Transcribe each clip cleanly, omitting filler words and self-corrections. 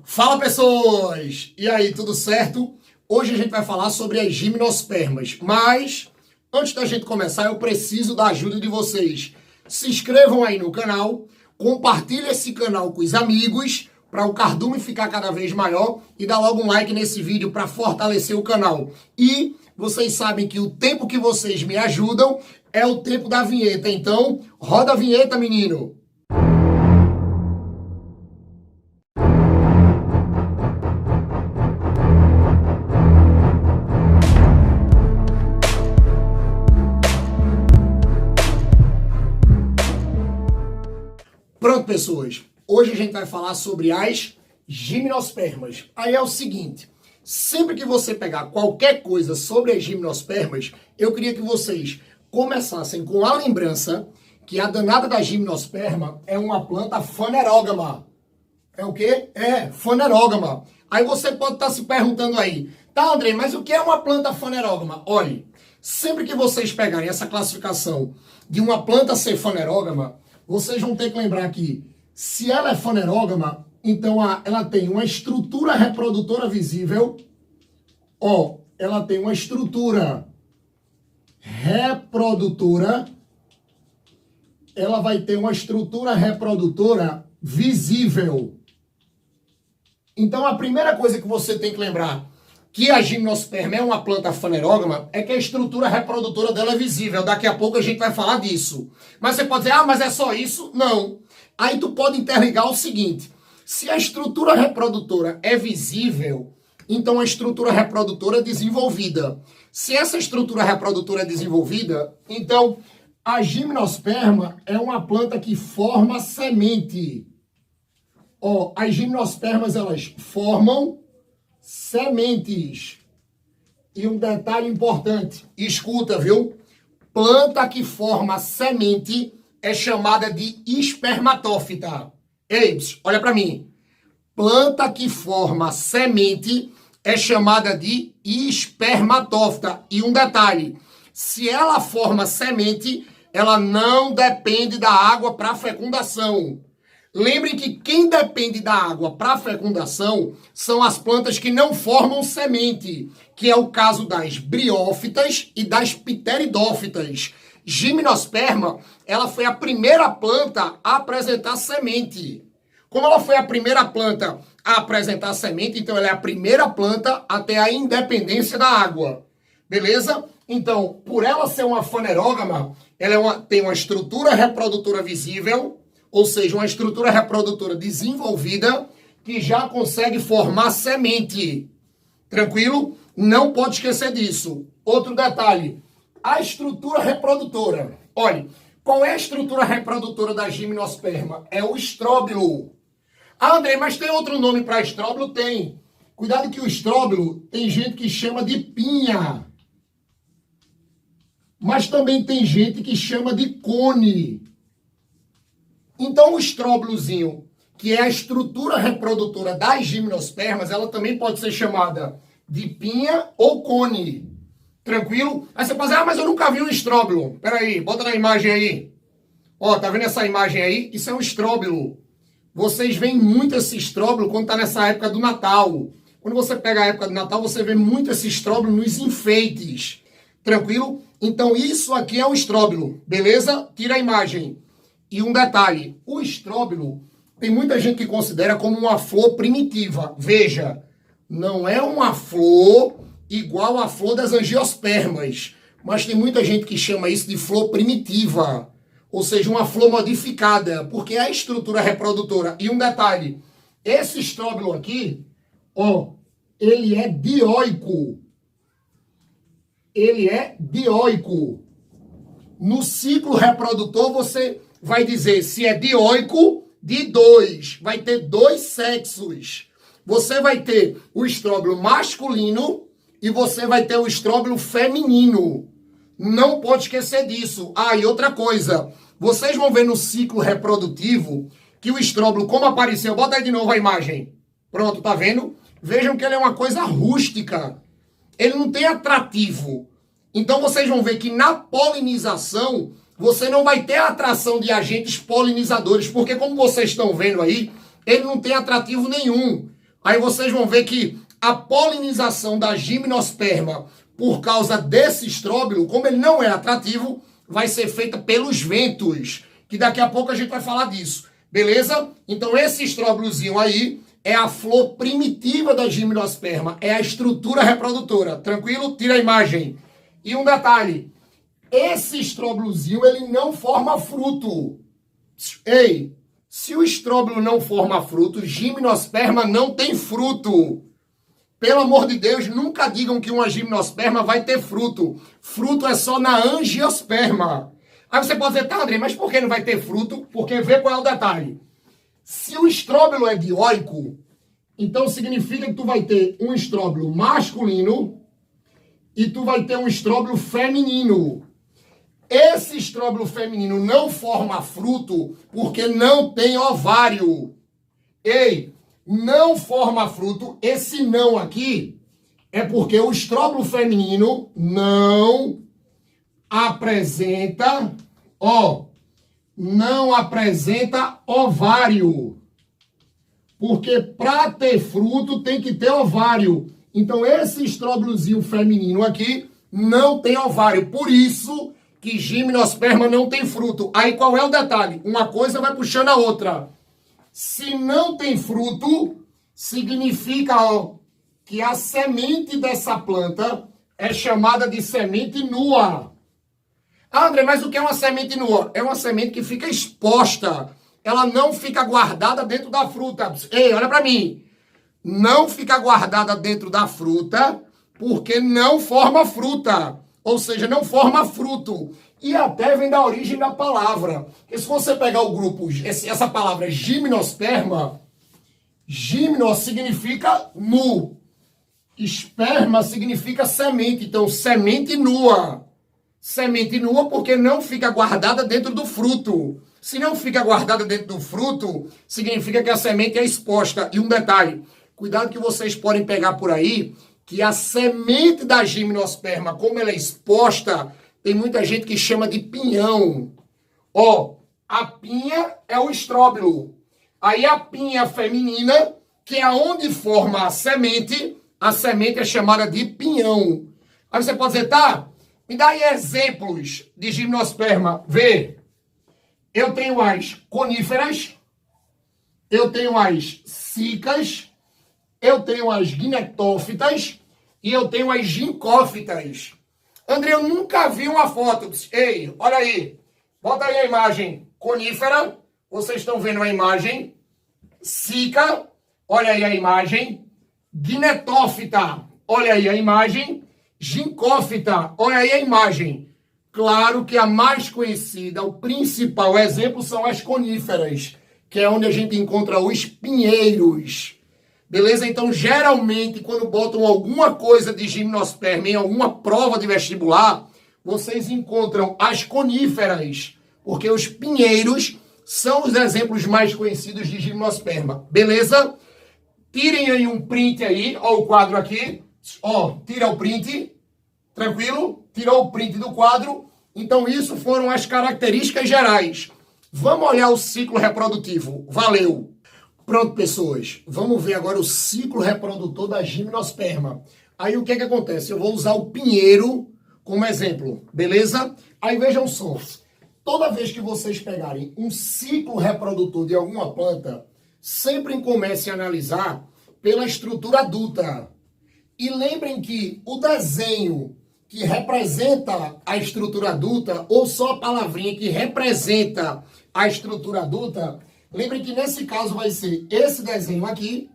Fala, pessoas! E aí, tudo certo? Hoje a gente vai falar sobre as gimnospermas, mas antes da gente começar eu preciso da ajuda de vocês. Se inscrevam aí no canal, compartilhem esse canal com os amigos para o cardume ficar cada vez maior e dá logo um like nesse vídeo para fortalecer o canal. E vocês sabem que o tempo que vocês me ajudam é o tempo da vinheta, então roda a vinheta, menino! Pronto, pessoas. Hoje a gente vai falar sobre as gimnospermas. Aí é o seguinte, sempre que você pegar qualquer coisa sobre as gimnospermas, eu queria que vocês começassem com a lembrança que a danada da gimnosperma é uma planta fanerógama. É o quê? É, fanerógama. Aí você pode estar se perguntando aí, tá, Andrei, mas o que é uma planta fanerógama? Olhe, sempre que vocês pegarem essa classificação de uma planta ser fanerógama, vocês vão ter que lembrar que, se ela é fanerógama, então ela tem uma estrutura reprodutora visível. Ó, ela tem uma estrutura reprodutora. Ela vai ter uma estrutura reprodutora visível. Então, a primeira coisa que você tem que lembrar que a gimnosperma é uma planta fanerógama é que a estrutura reprodutora dela é visível. Daqui a pouco a gente vai falar disso. Mas você pode dizer, mas é só isso? Não. Aí tu pode interligar o seguinte, se a estrutura reprodutora é visível, então a estrutura reprodutora é desenvolvida. Se essa estrutura reprodutora é desenvolvida, então a gimnosperma é uma planta que forma semente. Ó, as gimnospermas, elas formam sementes. E um detalhe importante, escuta, viu? Planta que forma semente é chamada de espermatófita. Ei, olha para mim. Planta que forma semente é chamada de espermatófita. E um detalhe, se ela forma semente, ela não depende da água para fecundação. Lembrem que quem depende da água para fecundação são as plantas que não formam semente, que é o caso das briófitas e das pteridófitas. Gimnosperma, ela foi a primeira planta a apresentar semente. Como ela foi a primeira planta a apresentar semente, então ela é a primeira planta a ter a independência da água. Beleza? Então, por ela ser uma fanerógama, ela tem uma estrutura reprodutora visível, ou seja, uma estrutura reprodutora desenvolvida que já consegue formar semente. Tranquilo? Não pode esquecer disso. Outro detalhe, a estrutura reprodutora. Olha, qual é a estrutura reprodutora da gimnosperma? É o estróbilo. Ah, André, mas tem outro nome para estróbilo? Tem. Cuidado que o estróbilo tem gente que chama de pinha. Mas também tem gente que chama de cone. Então o estróbilozinho, que é a estrutura reprodutora das gimnospermas, ela também pode ser chamada de pinha ou cone. Tranquilo? Aí você pode dizer, mas eu nunca vi um estróbilo. Peraí, bota na imagem aí. Ó, tá vendo essa imagem aí? Isso é um estróbilo. Vocês veem muito esse estróbilo quando tá nessa época do Natal. Quando você pega a época do Natal, você vê muito esse estróbilo nos enfeites. Tranquilo? Então isso aqui é um estróbilo, beleza? Tira a imagem. E um detalhe, o estróbilo tem muita gente que considera como uma flor primitiva. Veja, não é uma flor igual à flor das angiospermas, mas tem muita gente que chama isso de flor primitiva, ou seja, uma flor modificada, porque a estrutura reprodutora. E um detalhe, esse estróbilo aqui, ó, ele é dioico. Ele é dioico. No ciclo reprodutor, você vai dizer se é dioico, de dois. Vai ter dois sexos. Você vai ter o estróbilo masculino e você vai ter o estróbilo feminino. Não pode esquecer disso. Ah, e outra coisa. Vocês vão ver no ciclo reprodutivo que o estróbilo, como apareceu, bota aí de novo a imagem. Pronto, tá vendo? Vejam que ele é uma coisa rústica. Ele não tem atrativo. Então vocês vão ver que na polinização você não vai ter a atração de agentes polinizadores, porque como vocês estão vendo aí, ele não tem atrativo nenhum. Aí vocês vão ver que a polinização da gimnosperma, por causa desse estróbilo, como ele não é atrativo, vai ser feita pelos ventos, que daqui a pouco a gente vai falar disso. Beleza? Então esse estróbilozinho aí é a flor primitiva da gimnosperma, é a estrutura reprodutora. Tranquilo? Tira a imagem. E um detalhe, esse estróbilozinho, ele não forma fruto. Ei, se o estróbilo não forma fruto, gimnosperma não tem fruto. Pelo amor de Deus, nunca digam que uma gimnosperma vai ter fruto. Fruto é só na angiosperma. Aí você pode dizer, tá, André, mas por que não vai ter fruto? Porque vê qual é o detalhe. Se o estróbilo é dioico, então significa que tu vai ter um estróbilo masculino e tu vai ter um estróbilo feminino. Esse estróbilo feminino não forma fruto porque não tem ovário. Ei, não forma fruto, esse não aqui é porque o estróbilo feminino não apresenta, não apresenta ovário. Porque para ter fruto tem que ter ovário. Então esse estróbilozinho feminino aqui não tem ovário. Por isso que gimnosperma não tem fruto. Aí qual é o detalhe? Uma coisa vai puxando a outra. Se não tem fruto, significa que a semente dessa planta é chamada de semente nua. Ah, André, mas o que é uma semente nua? É uma semente que fica exposta. Ela não fica guardada dentro da fruta. Ei, olha para mim. Não fica guardada dentro da fruta porque não forma fruta. Ou seja, não forma fruto. E até vem da origem da palavra. Porque se você pegar o grupo, essa palavra gimnosperma, gimnos significa nu. Esperma significa semente. Então, semente nua. Semente nua porque não fica guardada dentro do fruto. Se não fica guardada dentro do fruto, significa que a semente é exposta. E um detalhe, cuidado que vocês podem pegar por aí, que a semente da gimnosperma, como ela é exposta, tem muita gente que chama de pinhão. A pinha é o estróbilo. Aí a pinha feminina, que é onde forma a semente é chamada de pinhão. Aí você pode dizer, tá, me dá aí exemplos de gimnosperma. Vê, eu tenho as coníferas, eu tenho as cicas, eu tenho as gnectófitas e eu tenho as gincófitas. André, eu nunca vi uma foto. Ei, olha aí. Bota aí a imagem. Conífera, vocês estão vendo a imagem. Cica, olha aí a imagem. Gnectófita, olha aí a imagem. Gincófita, olha aí a imagem. Claro que a mais conhecida, o principal exemplo são as coníferas, que é onde a gente encontra os pinheiros. Beleza? Então, geralmente, quando botam alguma coisa de gimnosperma em alguma prova de vestibular, vocês encontram as coníferas, porque os pinheiros são os exemplos mais conhecidos de gimnosperma. Beleza? Tirem aí um print aí, ó o quadro aqui. Tira o print. Tranquilo? Tirou o print do quadro. Então, isso foram as características gerais. Vamos olhar o ciclo reprodutivo. Valeu! Pronto, pessoas. Vamos ver agora o ciclo reprodutor da gimnosperma. Aí, o que acontece? Eu vou usar o pinheiro como exemplo. Beleza? Aí, vejam só. Toda vez que vocês pegarem um ciclo reprodutor de alguma planta, sempre comecem a analisar pela estrutura adulta. E lembrem que o desenho que representa a estrutura adulta, ou só a palavrinha que representa a estrutura adulta, lembrem que nesse caso vai ser esse desenho aqui,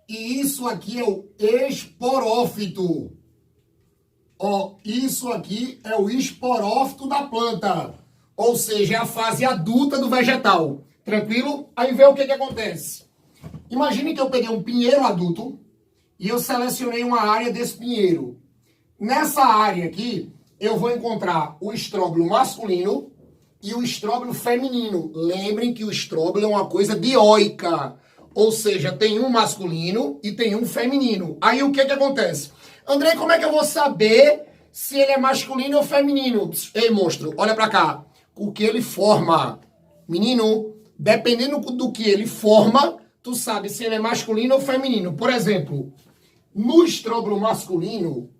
e isso aqui é o esporófito. Isso aqui é o esporófito da planta, ou seja, é a fase adulta do vegetal. Tranquilo? Aí vê o que acontece. Imagine que eu peguei um pinheiro adulto, e eu selecionei uma área desse pinheiro. Nessa área aqui, eu vou encontrar o estróbilo masculino e o estróbilo feminino. Lembrem que o estróbilo é uma coisa dioica. Ou seja, tem um masculino e tem um feminino. Aí o que acontece? André, como é que eu vou saber se ele é masculino ou feminino? Ei, monstro, olha pra cá. O que ele forma. Menino, dependendo do que ele forma, tu sabe se ele é masculino ou feminino. Por exemplo, no estróbilo masculino,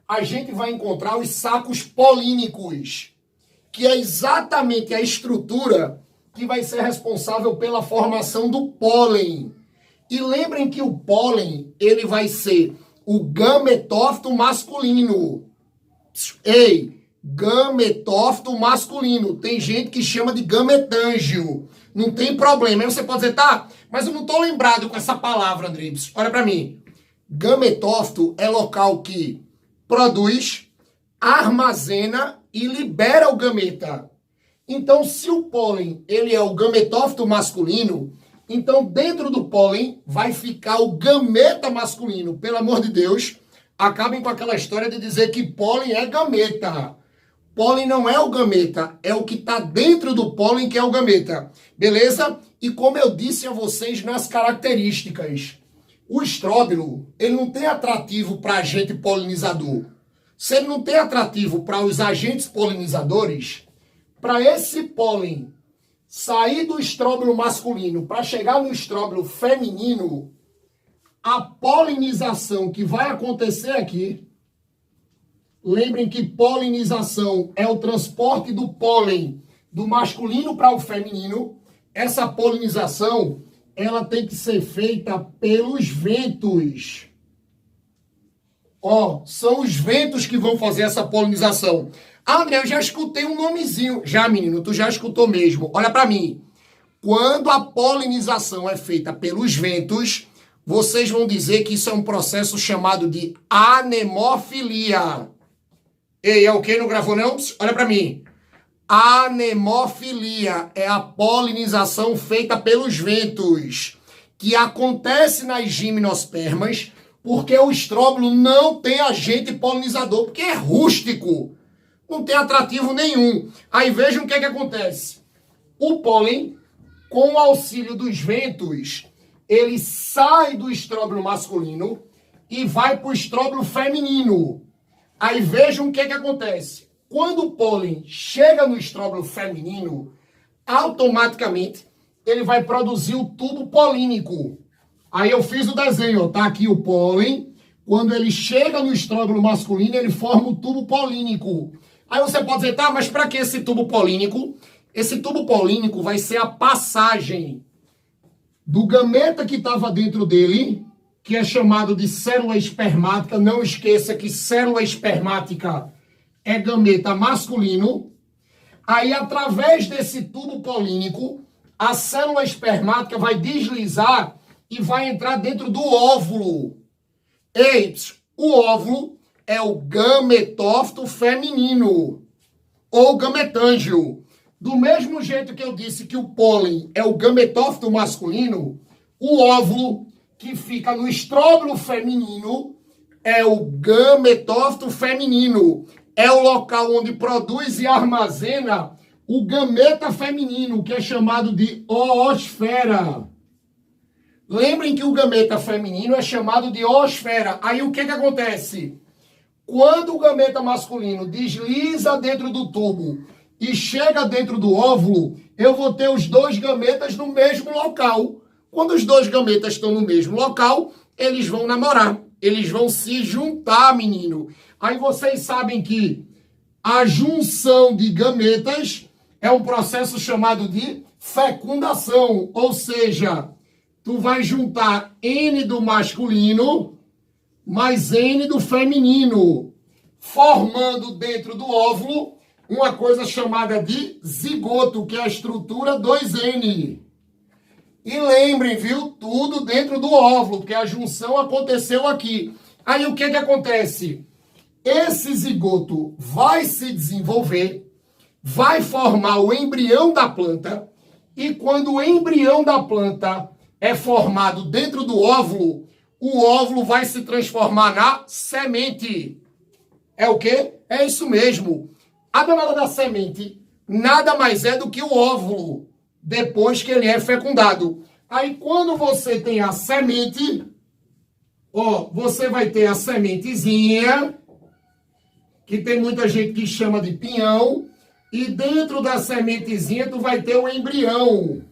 a gente vai encontrar os sacos polínicos, que é exatamente a estrutura que vai ser responsável pela formação do pólen. E lembrem que o pólen, ele vai ser o gametófito masculino. Ei, gametófito masculino. Tem gente que chama de gametângio. Não tem problema. Aí você pode dizer, tá, mas eu não tô lembrado com essa palavra, Andribs. Olha para mim. Gametófito é local que produz, armazena e libera o gameta. Então, se o pólen ele é o gametófito masculino, então dentro do pólen vai ficar o gameta masculino. Pelo amor de Deus, acabem com aquela história de dizer que pólen é gameta. Pólen não é o gameta, é o que está dentro do pólen que é o gameta. Beleza? E como eu disse a vocês nas características, o estróbilo, ele não tem atrativo para agente polinizador. Se ele não tem atrativo para os agentes polinizadores, para esse pólen sair do estróbilo masculino para chegar no estróbilo feminino, a polinização que vai acontecer aqui, lembrem que polinização é o transporte do pólen do masculino para o feminino. Essa polinização, ela tem que ser feita pelos ventos. Ó, são os ventos que vão fazer essa polinização. Ah, André, eu já escutei um nomezinho. Já, menino, tu já escutou mesmo. Olha para mim. Quando a polinização é feita pelos ventos, vocês vão dizer que isso é um processo chamado de anemofilia. Ei, é o que? Não gravou não? Olha para mim. Anemofilia é a polinização feita pelos ventos, que acontece nas gimnospermas, porque o estróbilo não tem agente polinizador, porque é rústico, não tem atrativo nenhum. Aí vejam o que é que acontece. O pólen, com o auxílio dos ventos, ele sai do estróbilo masculino e vai para o estróbilo feminino. Aí vejam o que é que acontece. Quando o pólen chega no estróbilo feminino, automaticamente ele vai produzir o tubo polínico. Aí eu fiz o desenho, ó, tá aqui o pólen. Quando ele chega no estróbilo masculino, ele forma o tubo polínico. Aí você pode dizer, tá, mas para que esse tubo polínico? Esse tubo polínico vai ser a passagem do gameta que estava dentro dele, que é chamado de célula espermática. Não esqueça que célula espermática é gameta masculino. Aí, através desse tubo polínico, a célula espermática vai deslizar e vai entrar dentro do óvulo. Ei, o óvulo é o gametófito feminino, ou gametângio. Do mesmo jeito que eu disse que o pólen é o gametófito masculino, o óvulo que fica no estróbilo feminino é o gametófito feminino. É o local onde produz e armazena o gameta feminino, que é chamado de oosfera. Lembrem que o gameta feminino é chamado de oosfera. Aí o que que acontece? Quando o gameta masculino desliza dentro do tubo e chega dentro do óvulo, eu vou ter os dois gametas no mesmo local. Quando os dois gametas estão no mesmo local, eles vão namorar. Eles vão se juntar, menino. Aí vocês sabem que a junção de gametas é um processo chamado de fecundação. Ou seja, tu vai juntar N do masculino mais N do feminino, formando dentro do óvulo uma coisa chamada de zigoto, que é a estrutura 2N. E lembrem, viu? Tudo dentro do óvulo, porque a junção aconteceu aqui. Aí o que que acontece? Esse zigoto vai se desenvolver, vai formar o embrião da planta, e quando o embrião da planta é formado dentro do óvulo, o óvulo vai se transformar na semente. É o quê? É isso mesmo. A danada da semente nada mais é do que o óvulo, depois que ele é fecundado. Aí quando você tem a semente, ó, você vai ter a sementezinha, que tem muita gente que chama de pinhão, e dentro da sementezinha tu vai ter o embrião.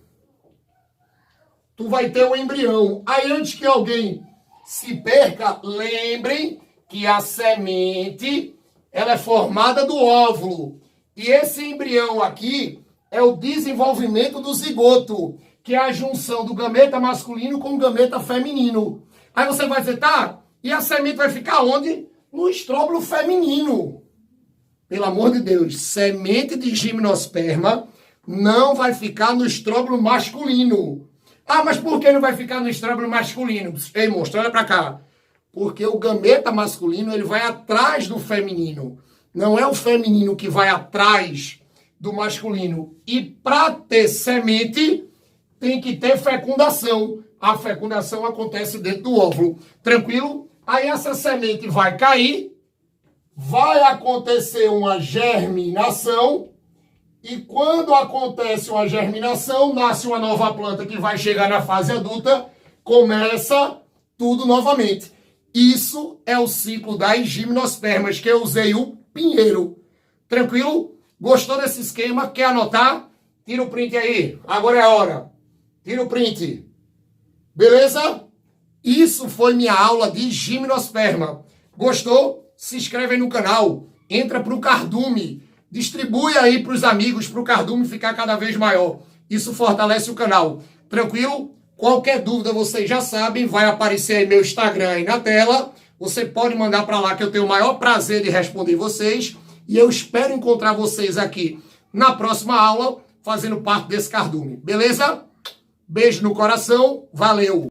tu vai ter um embrião. Aí antes que alguém se perca, lembrem que a semente, ela é formada do óvulo. E esse embrião aqui é o desenvolvimento do zigoto, que é a junção do gameta masculino com o gameta feminino. Aí você vai dizer, tá, e a semente vai ficar onde? No estróbilo feminino. Pelo amor de Deus, semente de gimnosperma não vai ficar no estróbilo masculino. Ah, mas por que não vai ficar no estróbilo masculino? Ei, monstro, olha pra cá. Porque o gameta masculino, ele vai atrás do feminino. Não é o feminino que vai atrás do masculino. E para ter semente, tem que ter fecundação. A fecundação acontece dentro do óvulo. Tranquilo? Aí essa semente vai cair, vai acontecer uma germinação, e quando acontece uma germinação, nasce uma nova planta que vai chegar na fase adulta, começa tudo novamente. Isso é o ciclo das gimnospermas, que eu usei o pinheiro. Tranquilo? Gostou desse esquema? Quer anotar? Tira o print aí. Agora é a hora. Tira o print. Beleza? Isso foi minha aula de gimnosperma. Gostou? Se inscreve aí no canal. Entra pro Cardume. Distribui aí pros amigos, pro Cardume ficar cada vez maior. Isso fortalece o canal. Tranquilo? Qualquer dúvida, vocês já sabem, vai aparecer aí meu Instagram aí na tela. Você pode mandar para lá que eu tenho o maior prazer de responder vocês. E eu espero encontrar vocês aqui na próxima aula, fazendo parte desse Cardume. Beleza? Beijo no coração. Valeu!